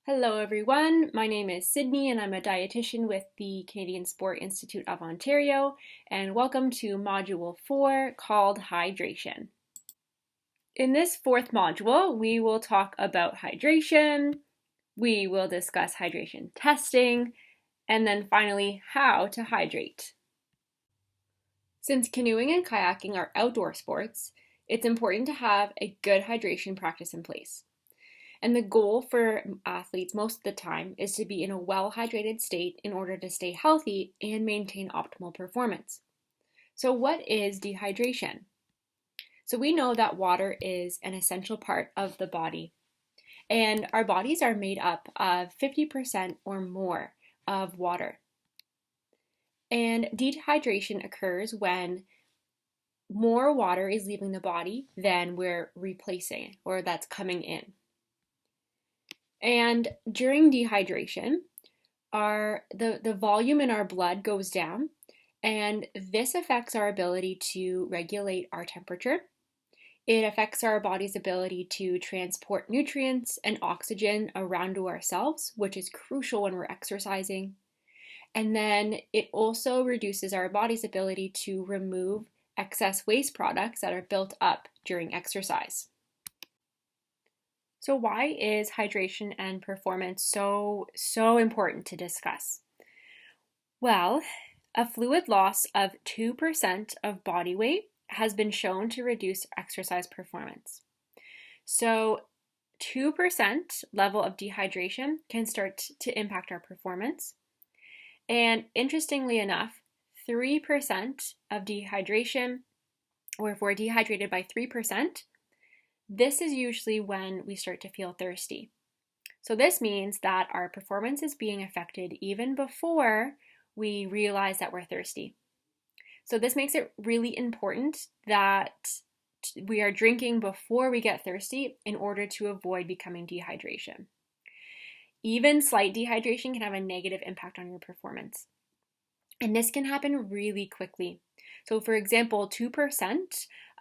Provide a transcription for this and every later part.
Hello everyone, my name is Sydney and I'm a dietitian with the Canadian Sport Institute of Ontario, and welcome to Module 4 called Hydration. In this fourth module, we will talk about hydration, we will discuss hydration testing, and then finally how to hydrate. Since canoeing and kayaking are outdoor sports, it's important to have a good hydration practice in place. And the goal for athletes most of the time is to be in a well-hydrated state in order to stay healthy and maintain optimal performance. So what is dehydration? So we know that water is an essential part of the body, and our bodies are made up of 50% or more of water. And dehydration occurs when more water is leaving the body than we're replacing or that's coming in. And during dehydration, the volume in our blood goes down, and this affects our ability to regulate our temperature. It affects our body's ability to transport nutrients and oxygen around to ourselves, which is crucial when we're exercising. And then it also reduces our body's ability to remove excess waste products that are built up during exercise. So why is hydration and performance so important to discuss? Well, a fluid loss of 2% of body weight has been shown to reduce exercise performance. So 2% level of dehydration can start to impact our performance. And interestingly enough, 3% of dehydration, or if we're dehydrated by 3%, this is usually when we start to feel thirsty. So this means that our performance is being affected even before we realize that we're thirsty. So this makes it really important that we are drinking before we get thirsty in order to avoid becoming dehydration. Even slight dehydration can have a negative impact on your performance. And this can happen really quickly. So for example, 2%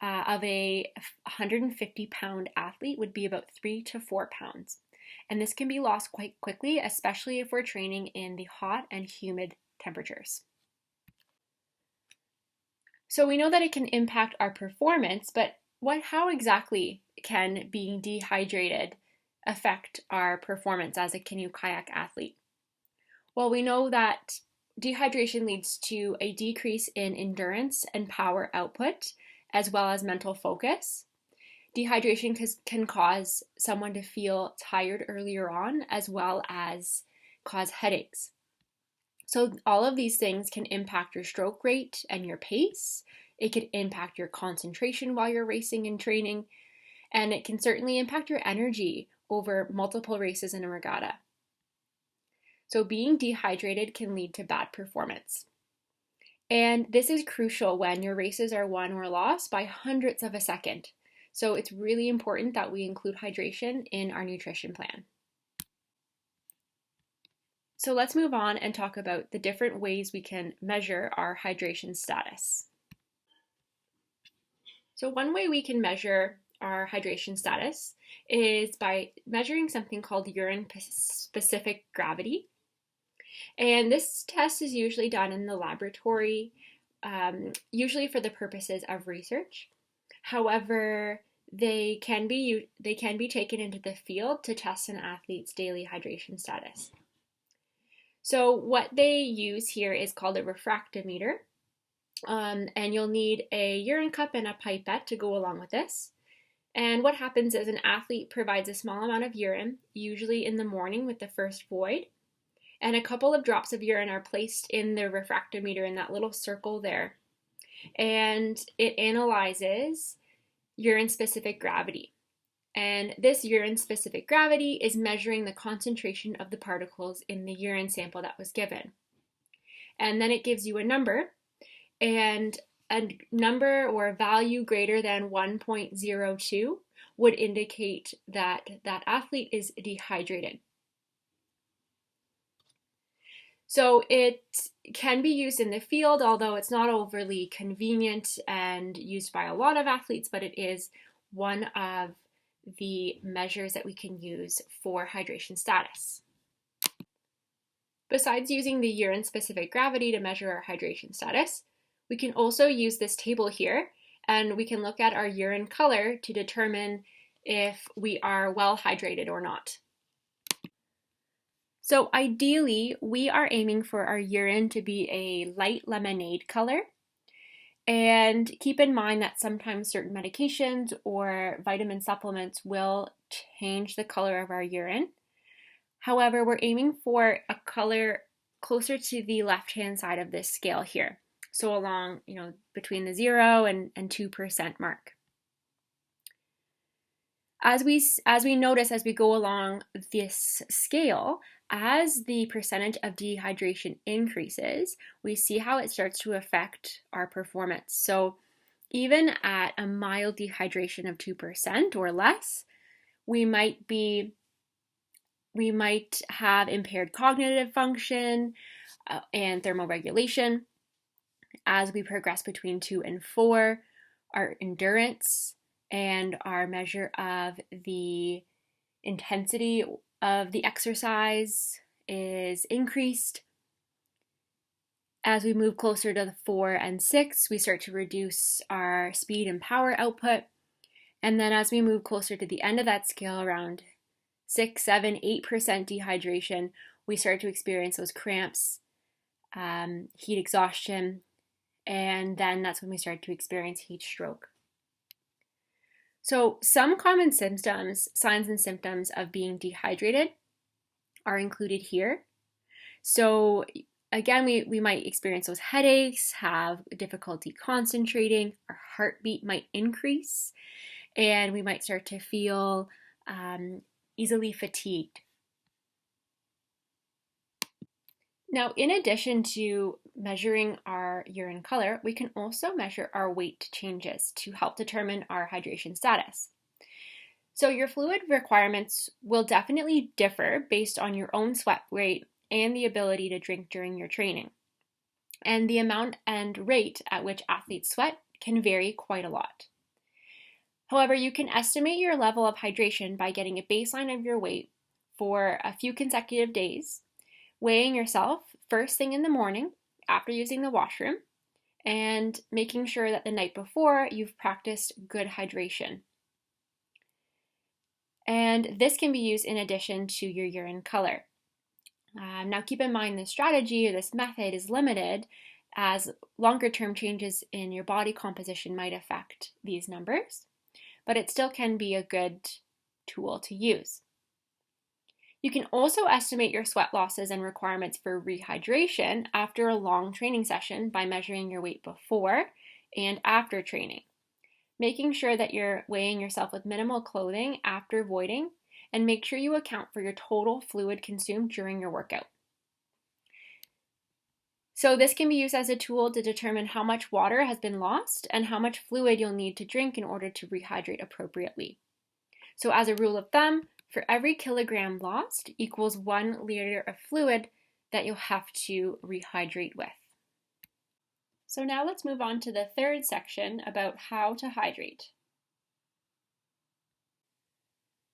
of a 150-pound athlete would be about 3 to 4 pounds. And this can be lost quite quickly, especially if we're training in the hot and humid temperatures. So we know that it can impact our performance, but how exactly can being dehydrated affect our performance as a canoe kayak athlete? Well, we know that dehydration leads to a decrease in endurance and power output, as well as mental focus. Dehydration can cause someone to feel tired earlier on, as well as cause headaches. So all of these things can impact your stroke rate and your pace. It could impact your concentration while you're racing and training, and it can certainly impact your energy over multiple races in a regatta. So being dehydrated can lead to bad performance. And this is crucial when your races are won or lost by hundredths of a second. So it's really important that we include hydration in our nutrition plan. So let's move on and talk about the different ways we can measure our hydration status. So one way we can measure our hydration status is by measuring something called urine-specific gravity. And this test is usually done in the laboratory, usually for the purposes of research. However, they can be taken into the field to test an athlete's daily hydration status. So what they use here is called a refractometer, and you'll need a urine cup and a pipette to go along with this. And what happens is an athlete provides a small amount of urine, usually in the morning with the first void, and a couple of drops of urine are placed in the refractometer in that little circle there. And it analyzes urine-specific gravity. And this urine-specific gravity is measuring the concentration of the particles in the urine sample that was given. And then it gives you a number, and a number or a value greater than 1.02 would indicate that that athlete is dehydrated. So it can be used in the field, although it's not overly convenient and used by a lot of athletes, but it is one of the measures that we can use for hydration status. Besides using the urine-specific gravity to measure our hydration status, we can also use this table here, and we can look at our urine color to determine if we are well hydrated or not. So ideally, we are aiming for our urine to be a light lemonade color. And keep in mind that sometimes certain medications or vitamin supplements will change the color of our urine. However, we're aiming for a color closer to the left-hand side of this scale here. So along, between the 0 and 2% mark. As we notice as we go along this scale, as the percentage of dehydration increases, we see how it starts to affect our performance. So even at a mild dehydration of 2% or less, we might have impaired cognitive function and thermoregulation. As we progress between 2 and 4, our endurance and our measure of the intensity of the exercise is increased. As we move closer to the 4 and 6, we start to reduce our speed and power output. And then as we move closer to the end of that scale, around 6, 7, 8% dehydration, we start to experience those cramps, heat exhaustion, and then that's when we start to experience heat stroke. So some common symptoms, signs and symptoms of being dehydrated are included here. So again, we might experience those headaches, have difficulty concentrating, our heartbeat might increase, and we might start to feel easily fatigued. Now, in addition to measuring our urine color, we can also measure our weight changes to help determine our hydration status. So your fluid requirements will definitely differ based on your own sweat rate and the ability to drink during your training. And the amount and rate at which athletes sweat can vary quite a lot. However, you can estimate your level of hydration by getting a baseline of your weight for a few consecutive days, weighing yourself first thing in the morning after using the washroom, and making sure that the night before you've practiced good hydration. And this can be used in addition to your urine color. Now keep in mind this strategy or this method is limited, as longer term changes in your body composition might affect these numbers, but it still can be a good tool to use. You can also estimate your sweat losses and requirements for rehydration after a long training session by measuring your weight before and after training, making sure that you're weighing yourself with minimal clothing after voiding, and make sure you account for your total fluid consumed during your workout. So this can be used as a tool to determine how much water has been lost and how much fluid you'll need to drink in order to rehydrate appropriately. So as a rule of thumb, for every kilogram lost equals 1 liter of fluid that you'll have to rehydrate with. So now let's move on to the third section about how to hydrate.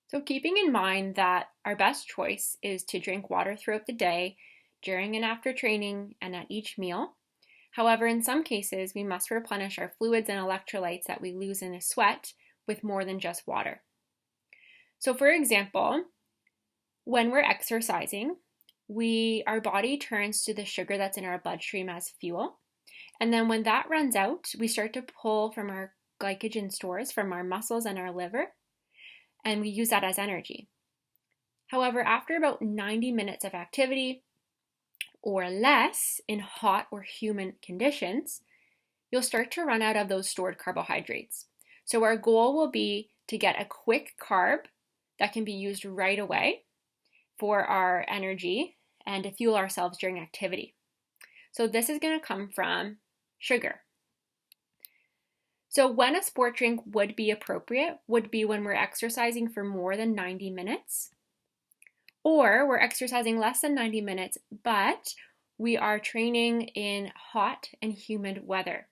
So keeping in mind that our best choice is to drink water throughout the day, during and after training, and at each meal. However, in some cases, we must replenish our fluids and electrolytes that we lose in a sweat with more than just water. So for example, when we're exercising, our body turns to the sugar that's in our bloodstream as fuel. And then when that runs out, we start to pull from our glycogen stores from our muscles and our liver, and we use that as energy. However, after about 90 minutes of activity or less in hot or humid conditions, you'll start to run out of those stored carbohydrates. So our goal will be to get a quick carb that can be used right away for our energy and to fuel ourselves during activity. So this is going to come from sugar. So when a sport drink would be appropriate would be when we're exercising for more than 90 minutes, or we're exercising less than 90 minutes, but we are training in hot and humid weather.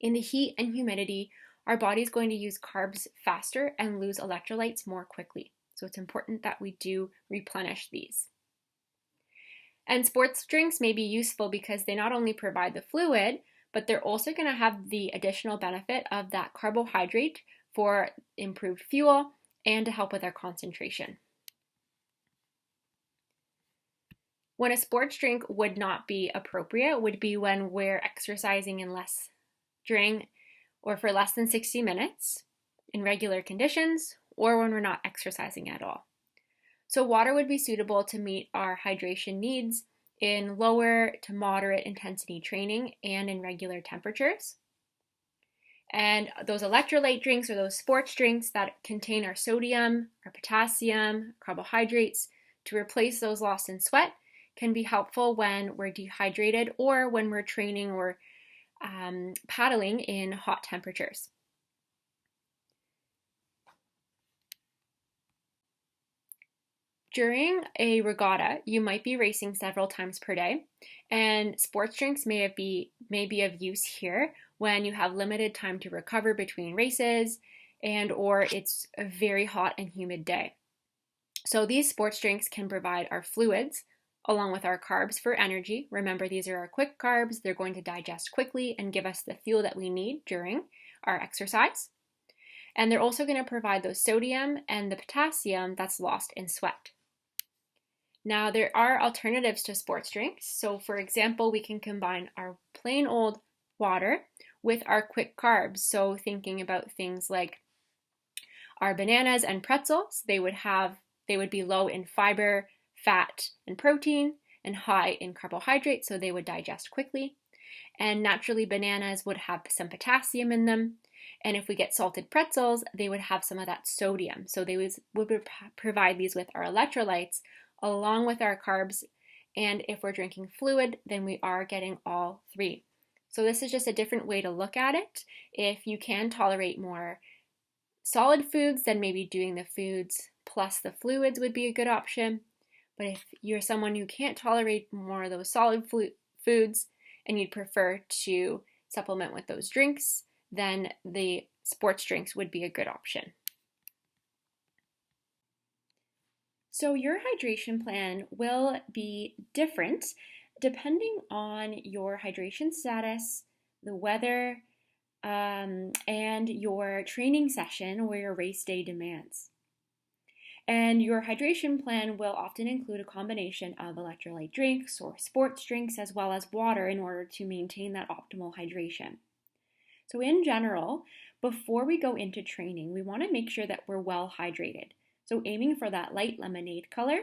In the heat and humidity, our body is going to use carbs faster and lose electrolytes more quickly. So it's important that we do replenish these. And sports drinks may be useful because they not only provide the fluid, but they're also going to have the additional benefit of that carbohydrate for improved fuel and to help with our concentration. When a sports drink would not be appropriate would be when we're exercising during or for less than 60 minutes in regular conditions, or when we're not exercising at all. So water would be suitable to meet our hydration needs in lower to moderate intensity training and in regular temperatures. And those electrolyte drinks or those sports drinks that contain our sodium, our potassium, carbohydrates to replace those lost in sweat can be helpful when we're dehydrated or when we're training or paddling in hot temperatures. During a regatta, you might be racing several times per day, and sports drinks may be of use here when you have limited time to recover between races and or it's a very hot and humid day. So these sports drinks can provide our fluids along with our carbs for energy. Remember, these are our quick carbs. They're going to digest quickly and give us the fuel that we need during our exercise. And they're also going to provide those sodium and the potassium that's lost in sweat. Now, there are alternatives to sports drinks. So, for example, we can combine our plain old water with our quick carbs. So, thinking about things like our bananas and pretzels, they would be low in fiber, fat, and protein, and high in carbohydrates, so they would digest quickly. And naturally, bananas would have some potassium in them. And if we get salted pretzels, they would have some of that sodium. So they would provide these with our electrolytes along with our carbs. And if we're drinking fluid, then we are getting all three. So this is just a different way to look at it. If you can tolerate more solid foods, then maybe doing the foods plus the fluids would be a good option. But if you're someone who can't tolerate more of those solid foods and you'd prefer to supplement with those drinks, then the sports drinks would be a good option. So your hydration plan will be different depending on your hydration status, the weather, and your training session or your race day demands. And your hydration plan will often include a combination of electrolyte drinks or sports drinks as well as water in order to maintain that optimal hydration. So in general, before we go into training, we want to make sure that we're well hydrated. So aiming for that light lemonade color.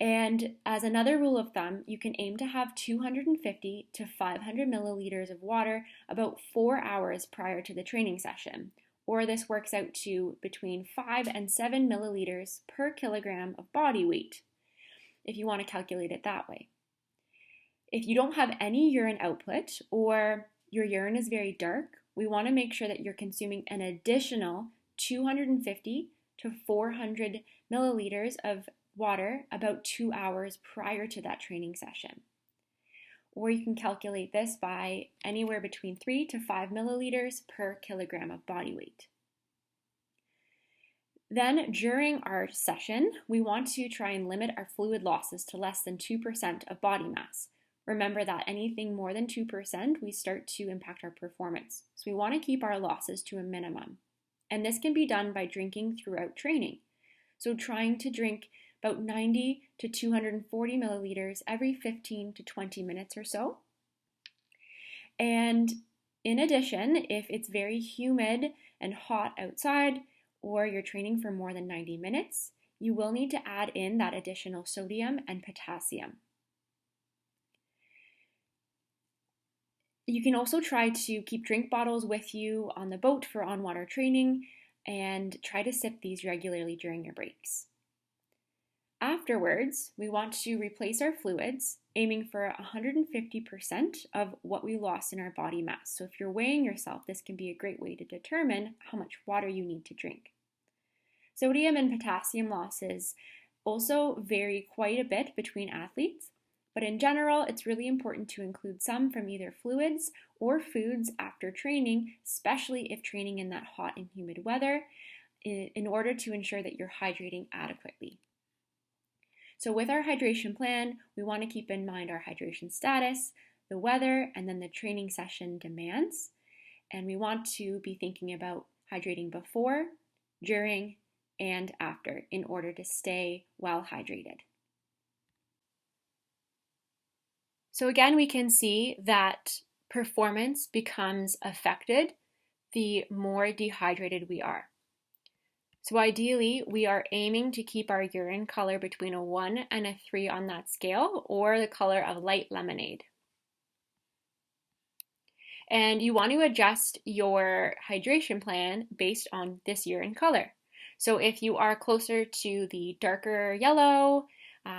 And as another rule of thumb, you can aim to have 250 to 500 milliliters of water about 4 hours prior to the training session. Or this works out to between 5 and 7 milliliters per kilogram of body weight, if you want to calculate it that way. If you don't have any urine output or your urine is very dark, we want to make sure that you're consuming an additional 250 to 400 milliliters of water about 2 hours prior to that training session. Or you can calculate this by anywhere between 3 to 5 milliliters per kilogram of body weight. Then during our session, we want to try and limit our fluid losses to less than 2% of body mass. Remember that anything more than 2%, we start to impact our performance. So we want to keep our losses to a minimum. And this can be done by drinking throughout training. So trying to drink about 90 to 240 milliliters every 15 to 20 minutes or so. And in addition, if it's very humid and hot outside, or you're training for more than 90 minutes, you will need to add in that additional sodium and potassium. You can also try to keep drink bottles with you on the boat for on-water training and try to sip these regularly during your breaks. Afterwards, we want to replace our fluids, aiming for 150% of what we lost in our body mass. So if you're weighing yourself, this can be a great way to determine how much water you need to drink. Sodium and potassium losses also vary quite a bit between athletes, but in general, it's really important to include some from either fluids or foods after training, especially if training in that hot and humid weather, in order to ensure that you're hydrating adequately. So with our hydration plan, we want to keep in mind our hydration status, the weather, and then the training session demands. And we want to be thinking about hydrating before, during, and after in order to stay well hydrated. So again, we can see that performance becomes affected the more dehydrated we are. So ideally, we are aiming to keep our urine color between a 1 and a 3 on that scale, or the color of light lemonade. And you want to adjust your hydration plan based on this urine color. So if you are closer to the darker yellow,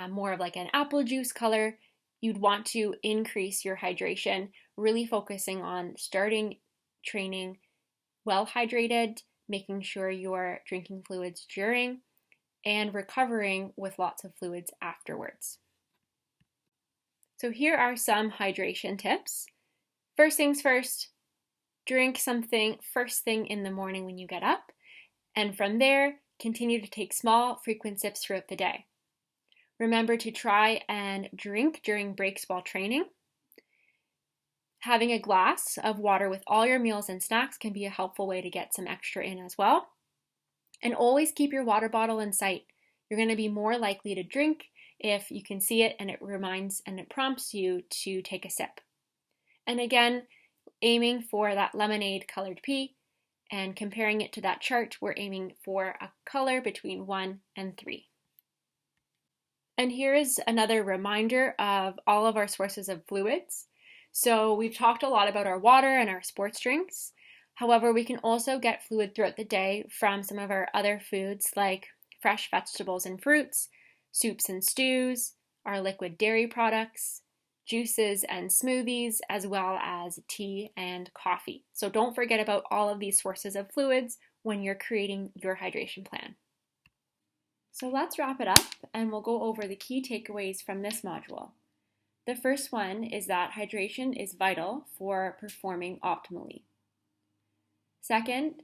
more of like an apple juice color, you'd want to increase your hydration, really focusing on starting training well hydrated, making sure you're drinking fluids during, and recovering with lots of fluids afterwards. So here are some hydration tips. First things first, drink something first thing in the morning when you get up, and from there, continue to take small, frequent sips throughout the day. Remember to try and drink during breaks while training. Having a glass of water with all your meals and snacks can be a helpful way to get some extra in as well. And always keep your water bottle in sight. You're going to be more likely to drink if you can see it and it reminds and it prompts you to take a sip. And again, aiming for that lemonade colored pee and comparing it to that chart, we're aiming for a color between 1 and 3. And here is another reminder of all of our sources of fluids. So we've talked a lot about our water and our sports drinks. However, we can also get fluid throughout the day from some of our other foods like fresh vegetables and fruits, soups and stews, our liquid dairy products, juices and smoothies, as well as tea and coffee. So don't forget about all of these sources of fluids when you're creating your hydration plan. So let's wrap it up and we'll go over the key takeaways from this module. The first one is that hydration is vital for performing optimally. Second,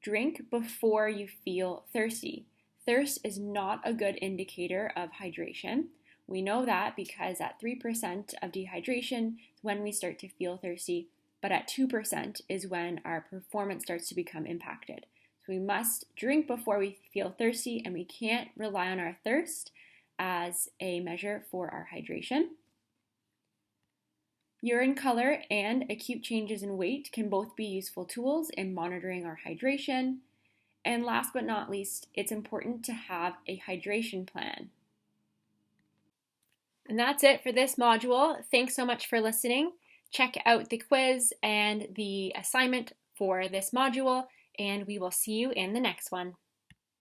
drink before you feel thirsty. Thirst is not a good indicator of hydration. We know that because at 3% of dehydration is when we start to feel thirsty, but at 2% is when our performance starts to become impacted. So we must drink before we feel thirsty, and we can't rely on our thirst as a measure for our hydration. Urine color and acute changes in weight can both be useful tools in monitoring our hydration. And last but not least, it's important to have a hydration plan. And that's it for this module. Thanks so much for listening. Check out the quiz and the assignment for this module, and we will see you in the next one.